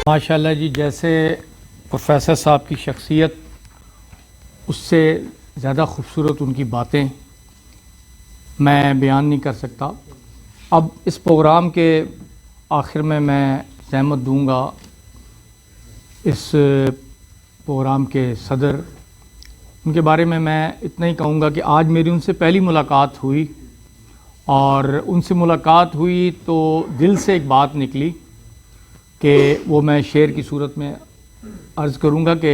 ماشاءاللہ جی، جیسے پروفیسر صاحب کی شخصیت اس سے زیادہ خوبصورت ان کی باتیں میں بیان نہیں کر سکتا۔ اب اس پروگرام کے آخر میں زحمت دوں گا اس پروگرام کے صدر، ان کے بارے میں اتنا ہی کہوں گا کہ آج میری ان سے پہلی ملاقات ہوئی، اور ان سے ملاقات ہوئی تو دل سے ایک بات نکلی کہ وہ میں شعر کی صورت میں عرض کروں گا کہ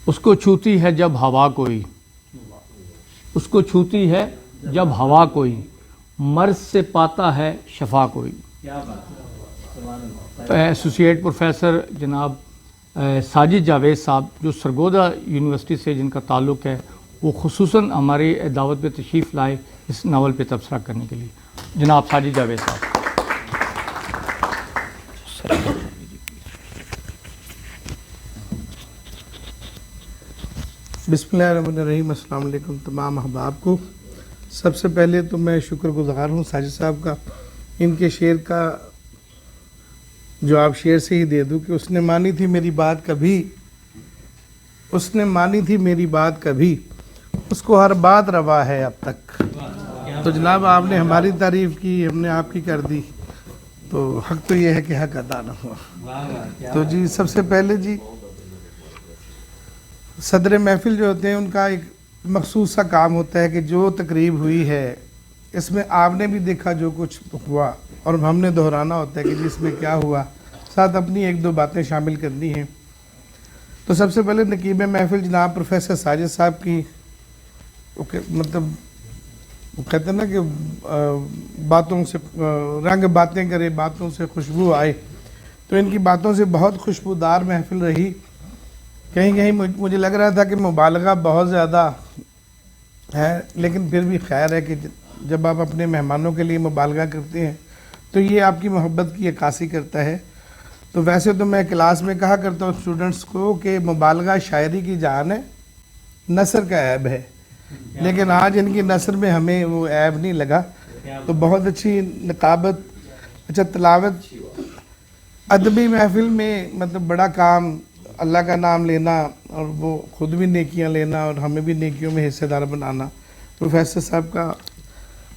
اس کو چھوتی ہے جب ہوا کوئی، اس کو چھوتی ہے جب ہوا کوئی، مرض سے پاتا ہے شفا کوئی۔ ایسوسیٹ پروفیسر جناب ساجد جاوید صاحب، جو سرگودا یونیورسٹی سے جن کا تعلق ہے، وہ خصوصاً ہماری دعوت پہ تشریف لائے اس ناول پہ تبصرہ کرنے کے لیے۔ جناب ساجد جاوید صاحب۔ بسم اللہ الرحمن الرحیم۔ السلام علیکم تمام احباب کو۔ سب سے پہلے تو میں شکر گزار ہوں ساجد صاحب کا، ان کے شعر کا جواب شعر سے ہی دے دوں کہ اس نے مانی تھی میری بات کبھی، اس نے مانی تھی میری بات کبھی، اس کو ہر بات روا ہے اب تک۔ تو جناب آپ نے ہماری تعریف کی، ہم نے آپ کی کر دی، تو حق تو یہ ہے کہ حق ادا نہ ہوا۔ تو جی سب سے پہلے جی صدر محفل جو ہوتے ہیں ان کا ایک مخصوص سا کام ہوتا ہے کہ جو تقریب ہوئی ہے اس میں آپ نے بھی دیکھا جو کچھ ہوا، اور ہم نے دہرانا ہوتا ہے کہ جس میں کیا ہوا، ساتھ اپنی ایک دو باتیں شامل کرنی ہیں۔ تو سب سے پہلے نقیب محفل جناب پروفیسر ساجد صاحب کی، مطلب وہ کہتے ہیں نا کہ باتوں سے رنگ باتیں کرے، باتوں سے خوشبو آئے، تو ان کی باتوں سے بہت خوشبودار محفل رہی۔ کہیں کہیں مجھے لگ رہا تھا کہ مبالغہ بہت زیادہ ہے، لیکن پھر بھی خیر ہے کہ جب آپ اپنے مہمانوں کے لیے مبالغہ کرتے ہیں تو یہ آپ کی محبت کی عکاسی کرتا ہے۔ تو ویسے تو میں کلاس میں کہا کرتا ہوں اسٹوڈنٹس کو کہ مبالغہ شاعری کی جان ہے، نثر کا عیب ہے، لیکن آج ان کی نثر میں ہمیں وہ عیب نہیں لگا۔ تو بہت اچھی نقابت، اچھا تلاوت، ادبی محفل میں مطلب بڑا کام اللہ کا نام لینا، اور وہ خود بھی نیکیاں لینا اور ہمیں بھی نیکیوں میں حصہ دار بنانا۔ پروفیسر صاحب کا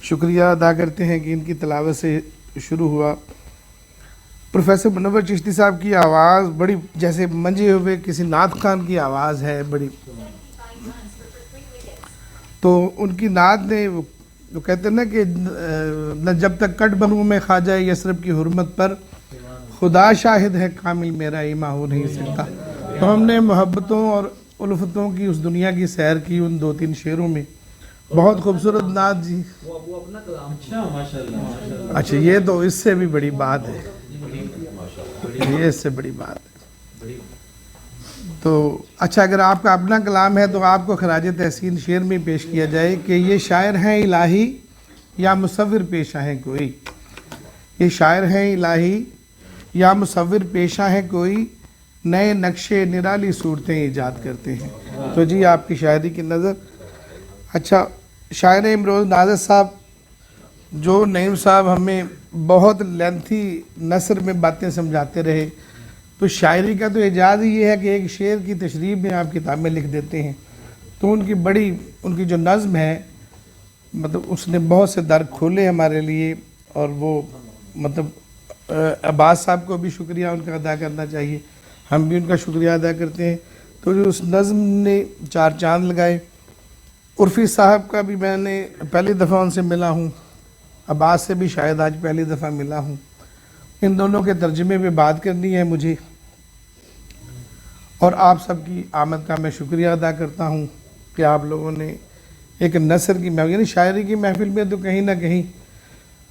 شکریہ ادا کرتے ہیں کہ ان کی تلاوت سے شروع ہوا۔ پروفیسر منور چشتی صاحب کی آواز بڑی جیسے منجے ہوئے کسی نعت خان کی آواز ہے بڑی، تو ان کی نعت نے وہ کہتے ہیں نا کہ نہ جب تک کٹ بنوں میں خواجہ یثرب کی حرمت پر، خدا شاہد ہے کامل میرا ایمان ہو نہیں سکتا۔ تو ہم نے محبتوں اور الفتوں کی اس دنیا کی سیر کی ان دو تین شعروں میں۔ بہت خوبصورت نعت جی۔ اچھا یہ تو اس سے بھی بڑی بات ہے، یہ اس سے بڑی بات ہے۔ تو اچھا اگر آپ کا اپنا کلام ہے تو آپ کو خراج تحسین شعر میں پیش کیا جائے کہ یہ شاعر ہیں الہی یا مصور پیشہ ہیں کوئی، یہ شاعر ہیں الہی یا مصور پیشہ ہیں کوئی، نئے نقشے نرالی صورتیں ایجاد کرتے ہیں۔ تو جی آپ کی شاعری کی نظر۔ اچھا شاعر امروز ناظر صاحب، جو نعیم صاحب ہمیں بہت لینتھی نثر میں باتیں سمجھاتے رہے، تو شاعری کا تو اعجاز ہی یہ ہے کہ ایک شعر کی تشریح میں آپ کتابیں لکھ دیتے ہیں۔ تو ان کی جو نظم ہے، مطلب اس نے بہت سے در کھولے ہمارے لیے، اور وہ مطلب عباس صاحب کو بھی شکریہ ان کا ادا کرنا چاہیے، ہم بھی ان کا شکریہ ادا کرتے ہیں۔ تو جو اس نظم نے چار چاند لگائے۔ عرفی صاحب کا بھی میں نے پہلی دفعہ ان سے ملا ہوں، عباس سے بھی شاید آج پہلی دفعہ ملا ہوں۔ ان دونوں کے ترجمے پہ بات کرنی ہے مجھے، اور آپ سب کی آمد کا میں شکریہ ادا کرتا ہوں کہ آپ لوگوں نے ایک نثر کی محفل، یعنی شاعری کی محفل میں تو کہیں نہ کہیں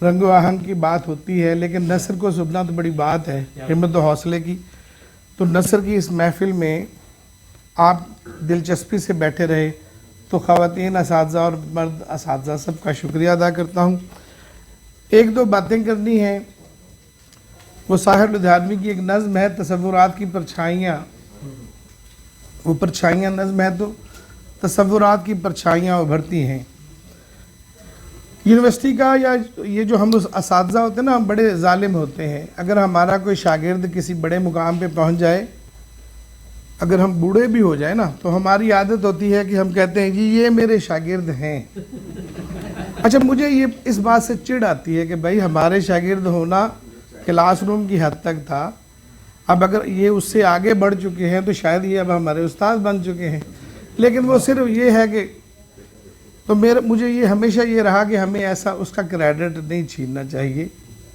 رنگ و آہنگ کی بات ہوتی ہے، لیکن نثر کو سننا تو بڑی بات ہے، ہمت و حوصلے کی۔ تو نثر کی اس محفل میں آپ دلچسپی سے بیٹھے رہے، تو خواتین اساتذہ اور مرد اساتذہ سب کا شکریہ ادا کرتا ہوں۔ ایک دو باتیں کرنی ہیں۔ وہ ساحر لدھیانوی کی ایک نظم ہے تصورات کی پرچھائیاں، وہ پرچھائیاں نظم ہے، تو تصورات کی پرچھائیاں ابھرتی ہیں یونیورسٹی کا یا یہ جو ہم اساتذہ ہوتے ہیں نا، ہم بڑے ظالم ہوتے ہیں. اگر ہمارا کوئی شاگرد کسی بڑے مقام پہ پہنچ جائے، اگر ہم بوڑھے بھی ہو جائیں نا، تو ہماری عادت ہوتی ہے کہ ہم کہتے ہیں جی یہ میرے شاگرد ہیں. اچھا، مجھے یہ اس بات سے چڑ آتی ہے کہ بھائی ہمارے شاگرد ہونا کلاس روم کی حد تک تھا، اب اگر یہ اس سے آگے بڑھ چکے ہیں تو شاید یہ اب ہمارے استاد بن چکے ہیں. لیکن وہ صرف یہ ہے کہ تو مجھے یہ ہمیشہ یہ رہا کہ ہمیں ایسا اس کا کریڈٹ نہیں چھیننا چاہیے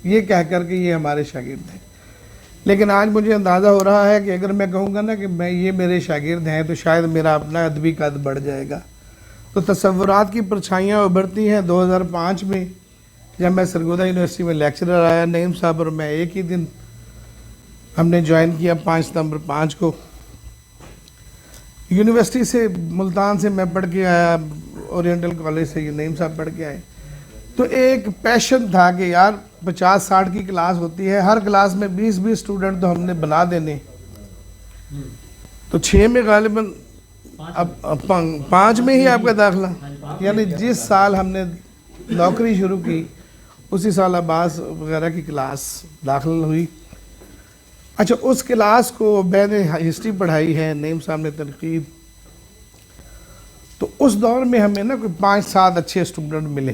یہ کہہ کر کہ یہ ہمارے شاگرد ہیں. لیکن آج مجھے اندازہ ہو رہا ہے کہ اگر میں کہوں گا نا کہ یہ میرے شاگرد ہیں تو شاید میرا اپنا ادبی قد بڑھ جائے گا. تو تصورات کی پرچھائیاں ابھرتی ہیں. 2005 میں جب میں سرگودا یونیورسٹی میں لیکچرر آیا، نعیم صاحب اور میں ایک ہی دن ہم نے جوائن کیا 5 ستمبر 5 کو. یونیورسٹی سے ملتان سے میں پڑھ کے آیا، اورینٹل کالج سے نعیم صاحب پڑھ کے آئے. تو ایک پیشن تھا کہ یار 50-60 کی کلاس ہوتی ہے، ہر کلاس میں 20-20 اسٹوڈنٹ تو ہم نے بنا دینے. تو 6 میں غالباً اب 5 میں ہی آپ کا داخلہ، یعنی جس سال ہم نے نوکری شروع کی اسی سال عباس وغیرہ کی کلاس داخل ہوئی. اچھا، اس کلاس کو میں نے ہسٹری پڑھائی ہے، نعیم صاحب نے تنقید. تو اس دور میں ہمیں نا کوئی 5-7 اچھے اسٹوڈنٹ ملے.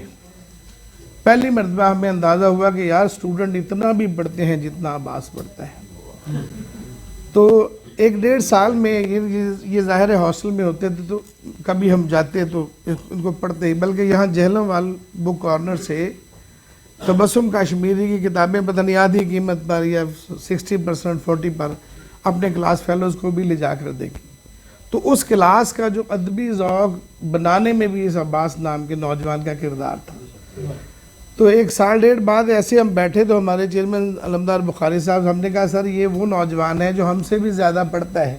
پہلی مرتبہ ہمیں اندازہ ہوا کہ یار اسٹوڈنٹ اتنا بھی پڑھتے ہیں جتنا عباس پڑھتا ہے. تو 1-1.5 سال میں یہ ظاہر ہے ہاسٹل میں ہوتے تھے تو کبھی ہم جاتے تو ان کو پڑھتے ہی، بلکہ یہاں جہلم وال بک کارنر سے تبسم کشمیری کی کتابیں پتہ نہیں آدھی قیمت پر یا 60% 40 پر اپنے کلاس فیلوز کو بھی لے جا کر دیکھی. تو اس کلاس کا جو ادبی ذوق بنانے میں بھی اس عباس نام کے نوجوان کا کردار تھا. تو 1 سال 1.5 بعد ایسے ہم بیٹھے تو ہمارے چیئرمین علمدار بخاری صاحب، ہم نے کہا سر یہ وہ نوجوان ہے جو ہم سے بھی زیادہ پڑھتا ہے.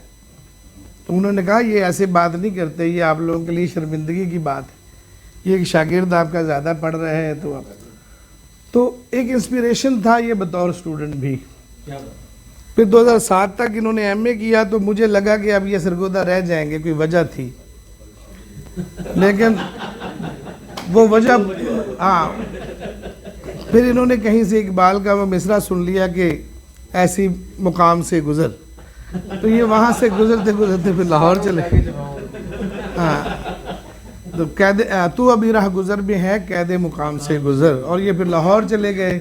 تو انہوں نے کہا یہ ایسے بات نہیں کرتے، یہ آپ لوگوں کے لیے شرمندگی کی بات ہے، یہ شاگرد آپ کا زیادہ پڑھ رہے ہیں. تو ایک انسپیریشن تھا یہ بطور اسٹوڈنٹ بھی. پھر 2007 تک انہوں نے ایم اے کیا تو مجھے لگا کہ اب یہ سرگودا رہ جائیں گے، کوئی وجہ تھی. لیکن وہ وجہ پھر انہوں نے کہیں سے اقبال کا وہ مصرع سن لیا کہ ایسی مقام سے گزر، تو یہ وہاں سے گزرتے گزرتے پھر لاہور چلے. تو تو ابھی راہ گزر بھی ہے قید مقام سے گزر، اور یہ پھر لاہور چلے گئے.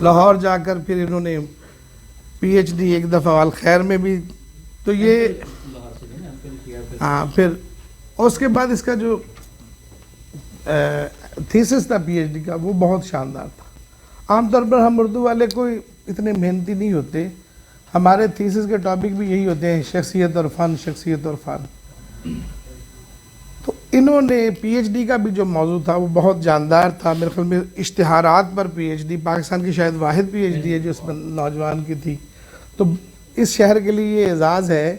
لاہور جا کر پھر انہوں نے پی ایچ ڈی ایک دفعہ الخیر میں بھی. تو یہ پھر اس کے بعد اس کا جو تھیسس تھا پی ایچ ڈی کا وہ بہت شاندار تھا. عام طور پر ہم اردو والے کوئی اتنے محنتی نہیں ہوتے، ہمارے تھیسس کے ٹاپک بھی یہی ہوتے ہیں، شخصیت اور فن، شخصیت اور فن. تو انہوں نے پی ایچ ڈی کا بھی جو موضوع تھا وہ بہت جاندار تھا. میرے خیال میں اشتہارات پر پی ایچ ڈی، پاکستان کی شاید واحد پی ایچ ڈی ہے جو اس میں نوجوان کی تھی. تو اس شہر کے لیے یہ اعزاز ہے،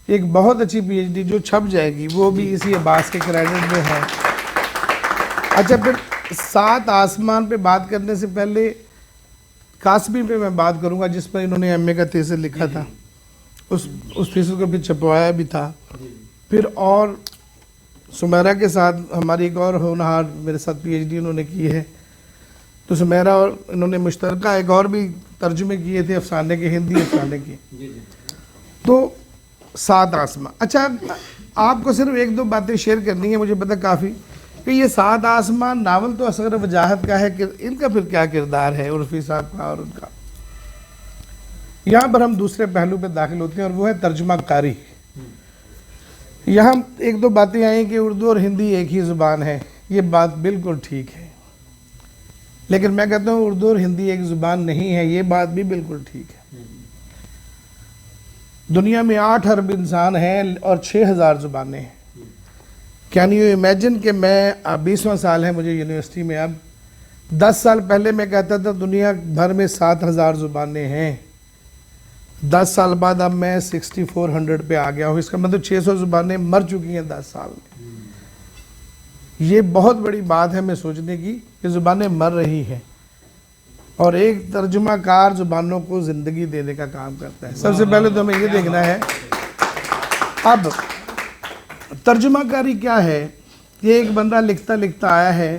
ایک بہت اچھی پی ایچ ڈی جو چھپ جائے گی وہ بھی اسی عباس کے کریڈٹ میں ہے. اچھا، پھر 7 آسمان پہ بات کرنے سے پہلے قاسمی پہ میں بات کروں گا جس پر انہوں نے ایم اے کا تھیسس لکھا تھا. اس تھیسس کو پھر چھپوایا بھی تھا. پھر اور سمیرہ کے ساتھ ہماری ایک اور ہونہار میرے ساتھ پی ایچ ڈی انہوں نے کی ہے. تو سمیرہ اور انہوں نے مشترکہ ایک اور بھی ترجمے کیے تھے افسانے کے، ہندی افسانے کے. تو 7 آسمان. اچھا، آپ کو صرف 1-2 باتیں شیئر کرنی ہیں، مجھے پتہ کافی کہ یہ 7 آسمان ناول تو اصغر وجاہت کا ہے، کہ ان کا پھر کیا کردار ہے عرفی صاحب کا اور ان کا. یہاں پر ہم دوسرے پہلو پہ داخل ہوتے ہیں اور وہ ہے ترجمہ کاری. یہاں 1-2 باتیں آئیں کہ اردو اور ہندی ایک ہی زبان ہے، یہ بات بالکل ٹھیک ہے. لیکن میں کہتا ہوں اردو اور ہندی ایک زبان نہیں ہے، یہ بات بھی بالکل ٹھیک ہے. دنیا میں 8 ارب انسان ہیں اور 6000 زبانیں ہیں. کین یو امیجن کہ میں 20واں سال ہے مجھے یونیورسٹی میں، اب 10 سال پہلے میں کہتا تھا دنیا بھر میں 7000 زبانیں ہیں. 10 سال بعد اب میں 6400 پہ آ گیا ہوں. اس کا مطلب 600 زبانیں مر چکی ہیں 10 سال میں. یہ بہت بڑی بات ہے میں سوچنے کی کہ زبانیں مر رہی ہیں اور ایک ترجمہ کار زبانوں کو زندگی دینے کا کام کرتا ہے. سب سے پہلے تو ہمیں یہ دیکھنا ہے اب ترجمہ کاری کیا ہے. یہ ایک بندہ لکھتا لکھتا آیا ہے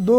2